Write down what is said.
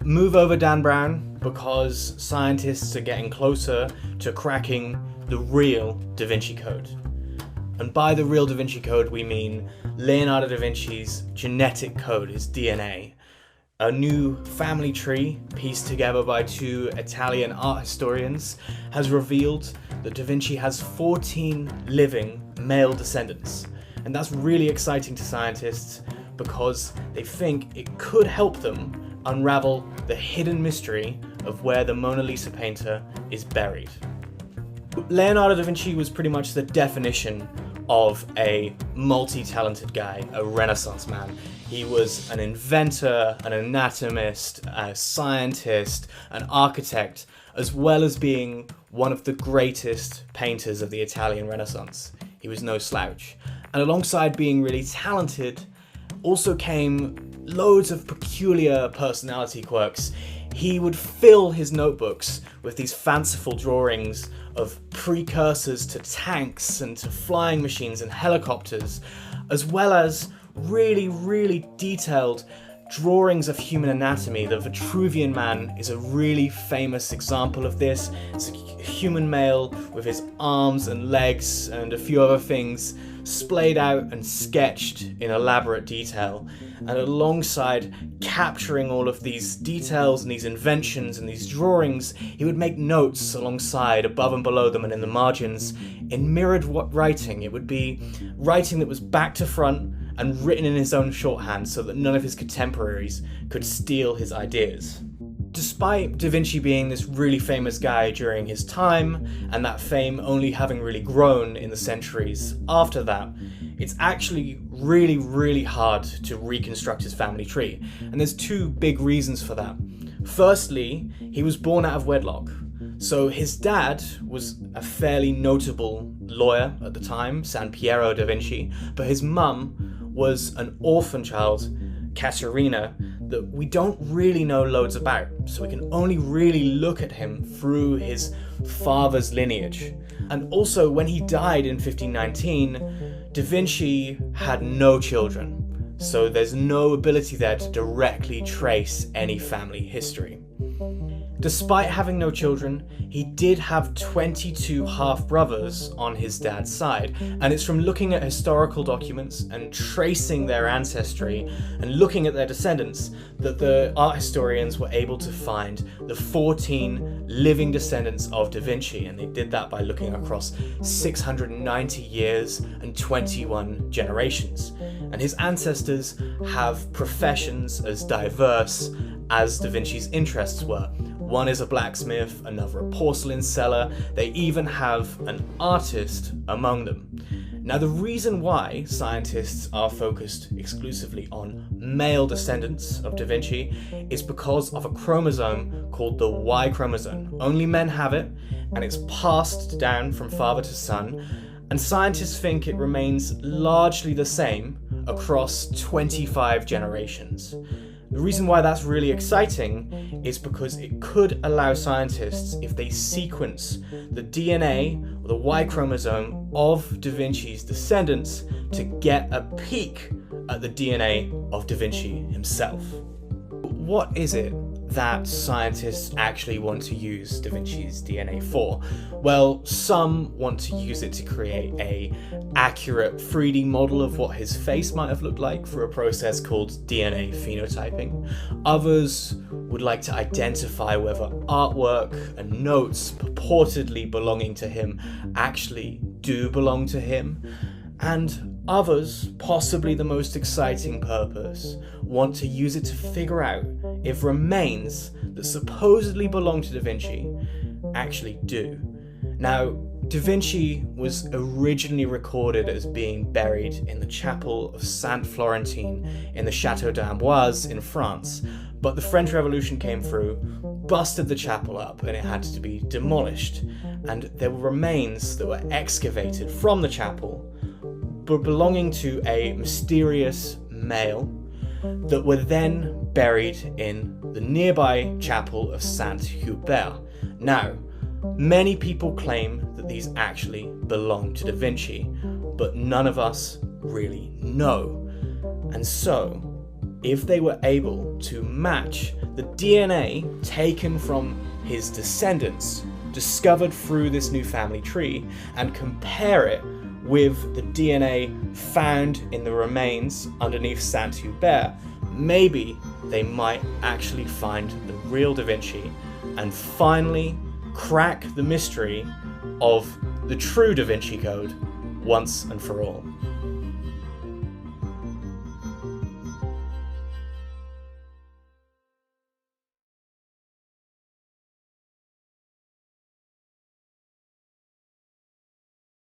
Move over, Dan Brown, because scientists are getting closer to cracking the real Da Vinci Code. And by the real Da Vinci Code, we mean Leonardo da Vinci's genetic code, his DNA. A new family tree, pieced together by two Italian art historians, has revealed that Da Vinci has 14 living male descendants. And that's really exciting to scientists because they think it could help them unravel the hidden mystery of where the Mona Lisa painter is buried. Leonardo da Vinci was pretty much the definition of a multi-talented guy, a Renaissance man. He was an inventor, an anatomist, a scientist, an architect, as well as being one of the greatest painters of the Italian Renaissance. He was no slouch. And alongside being really talented, also came loads of peculiar personality quirks. He would fill his notebooks with these fanciful drawings of precursors to tanks and to flying machines and helicopters, as well as really detailed drawings of human anatomy. The Vitruvian Man is a really famous example of this. It's a human male with his arms and legs and a few other things splayed out and sketched in elaborate detail. And alongside capturing all of these details and these inventions and these drawings, he would make notes alongside, above and below them and in the margins, in mirrored writing. It would be writing that was back to front and written in his own shorthand so that none of his contemporaries could steal his ideas. Despite Da Vinci being this really famous guy during his time, and that fame only having really grown in the centuries after that, it's actually really hard to reconstruct his family tree. And there's two big reasons for that. Firstly, he was born out of wedlock. So his dad was a fairly notable lawyer at the time, San Piero da Vinci, but his mum was an orphan child, Caterina, that we don't really know loads about, so we can only really look at him through his father's lineage. And also, when he died in 1519, Da Vinci had no children, so there's no ability there to directly trace any family history. Despite having no children, he did have 22 half-brothers on his dad's side, and it's from looking at historical documents and tracing their ancestry and looking at their descendants that the art historians were able to find the 14 living descendants of Da Vinci, and they did that by looking across 690 years and 21 generations. And his ancestors have professions as diverse as Da Vinci's interests were. One is a blacksmith, another a porcelain seller. They even have an artist among them. Now, the reason why scientists are focused exclusively on male descendants of Da Vinci is because of a chromosome called the Y chromosome. Only men have it, and it's passed down from father to son, and scientists think it remains largely the same across 25 generations. The reason why that's really exciting is because it could allow scientists, if they sequence the DNA or the Y chromosome of Da Vinci's descendants, to get a peek at the DNA of Da Vinci himself. What is it that scientists actually want to use Da Vinci's DNA for? Well, some want to use it to create an accurate 3D model of what his face might have looked like through a process called DNA phenotyping. Others would like to identify whether artwork and notes purportedly belonging to him actually do belong to him. And others, possibly the most exciting purpose, want to use it to figure out if remains that supposedly belong to Da Vinci actually do. Now, Da Vinci was originally recorded as being buried in the chapel of Saint Florentin in the Château d'Amboise in France, but the French Revolution came through, busted the chapel up, and it had to be demolished. And there were remains that were excavated from the chapel, but belonging to a mysterious male, that were then buried in the nearby chapel of Saint Hubert. Now, many people claim that these actually belong to Da Vinci, but none of us really know. And so, if they were able to match the DNA taken from his descendants, discovered through this new family tree, and compare it with the DNA found in the remains underneath Saint-Hubert, maybe they might actually find the real Da Vinci and finally crack the mystery of the true Da Vinci Code once and for all.